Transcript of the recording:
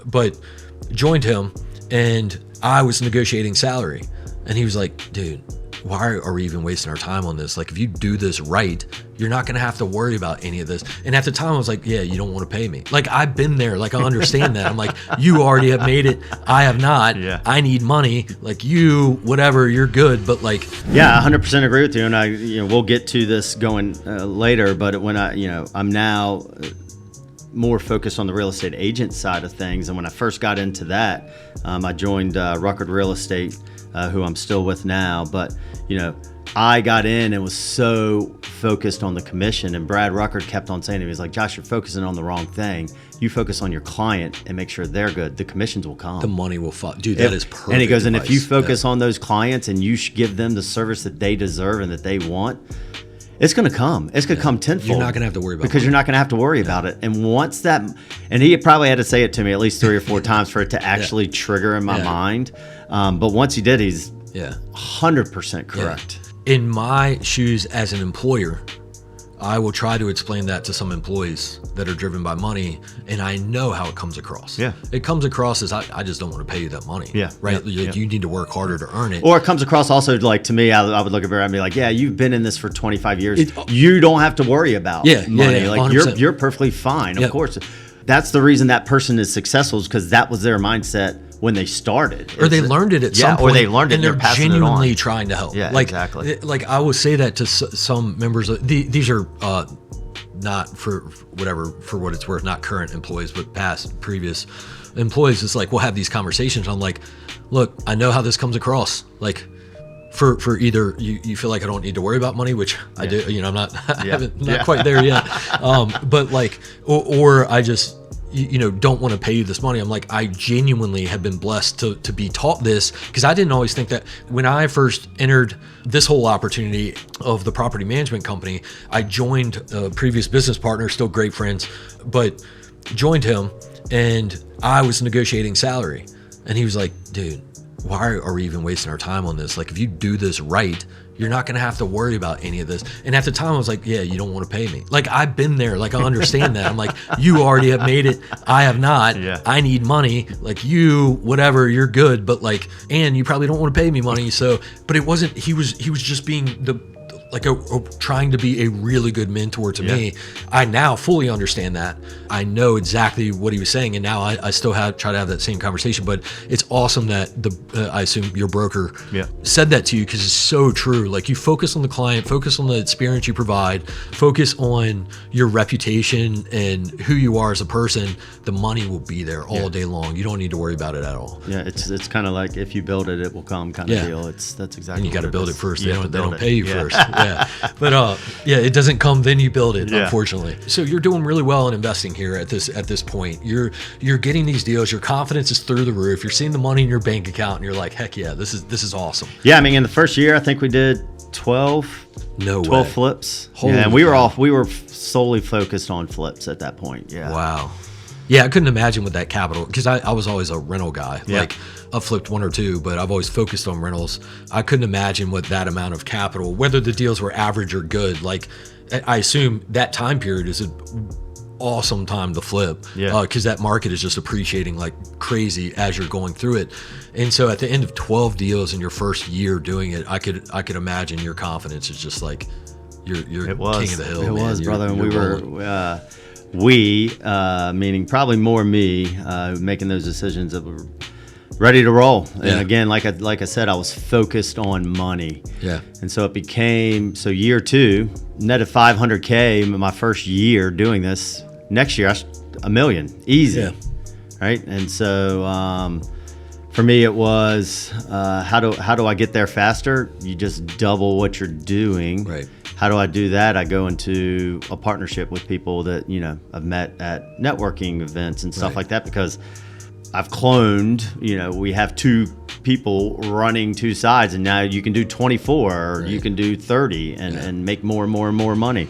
but joined him, and I was negotiating salary, and he was like, dude, why are we even wasting our time on this? Like, if you do this right, you're not going to have to worry about any of this. And at the time I was like, yeah, you don't want to pay me. Like, I've been there. Like, I understand that. I'm like, you already have made it. I have not. Yeah. I need money. Like, you, whatever, you're good. But like, yeah, I 100% agree with you. And we'll get to this going later, but when I'm now more focused on the real estate agent side of things. And when I first got into that, I joined Ruckert Real Estate, who I'm still with now. But, I got in and was so focused on the commission, and Brad Ruckert kept on saying to me, he's like, Josh, you're focusing on the wrong thing. You focus on your client and make sure they're good. The commissions will come. The money will fall. Dude, that is perfect. And he goes, and if you advice. focus on those clients and you give them the service that they deserve and that they want, it's going to come. It's going to come tenfold. You're not going to have to worry about it. Because you're not going to have to worry about it. And once that, and he probably had to say it to me at least 3 or 4 times for it to actually trigger in my mind. But once he did, he's 100% correct. Yeah. In my shoes as an employer, I will try to explain that to some employees that are driven by money, and I know how it comes across. Yeah. It comes across as I just don't want to pay you that money. Yeah. Right? Yeah. You need to work harder to earn it. Or it comes across also like, to me, I would look at Barry and be like, yeah, you've been in this for 25 years. You don't have to worry about money. Like, you're perfectly fine. Of course. That's the reason that person is successful, is because that was their mindset when they started. Or they learned it at some point. Or they learned it and they're genuinely trying to help. Yeah, like, exactly. Like, I will say that to some members. These are not for what it's worth, not current employees, but previous employees. It's like, we'll have these conversations. I'm like, look, I know how this comes across. Like, for either you feel like I don't need to worry about money, which I do. I'm not. I haven't not quite there yet. But like, or I just don't want to pay you this money. I'm like, I genuinely have been blessed to be taught this, because I didn't always think that. When I first entered this whole opportunity of the property management company, I joined a previous business partner, still great friends, but joined him, and I was negotiating salary, and he was like, dude, why are we even wasting our time on this? Like, if you do this right, you're not going to have to worry about any of this. And at the time I was like, yeah, you don't want to pay me. Like, I've been there. Like, I understand that. I'm like, you already have made it. I have not. Yeah. I need money. Like, you, whatever, you're good. But like, and you probably don't want to pay me money. So, but it wasn't, he was just being trying to be a really good mentor to me. I now fully understand that. I know exactly what he was saying, and now I still try to have that same conversation. But it's awesome that I assume your broker said that to you, because it's so true. Like, you focus on the client, focus on the experience you provide, focus on your reputation and who you are as a person. The money will be there all day long. You don't need to worry about it at all. Yeah, it's kind of like, if you build it, it will come kind of deal. That's exactly. And you got to build it first. They don't pay you first. But it doesn't come, then you build it, unfortunately. So you're doing really well in investing here at this point. You're getting these deals, your confidence is through the roof, you're seeing the money in your bank account, and you're like, heck yeah, this is awesome. Yeah, I mean, in the first year I think we did 12 flips. And we were solely focused on flips at that point. Yeah. Wow. Yeah, I couldn't imagine with that capital, because I was always a rental guy. Yeah. Like, I've flipped 1 or 2, but I've always focused on rentals. I couldn't imagine with that amount of capital, whether the deals were average or good. Like, I assume that time period is an awesome time to flip, because that market is just appreciating like crazy as you're going through it. And so at the end of 12 deals in your first year doing it, I could imagine your confidence is just like, you're king of the hill. It was, brother. And we were, meaning probably more me, making those decisions that were ready to roll. And again, like I said, I was focused on money. Yeah. And so it became, year 2, net of $500K in my first year doing this. Next year, $1 million, easy. Yeah. Right. And so for me, it was how do I get there faster? You just double what you're doing. Right. How do I do that? I go into a partnership with people that, I've met at networking events and stuff like that, because I've cloned, we have 2 people running 2 sides, and now you can do 24 or you can do 30 and make more and more and more money.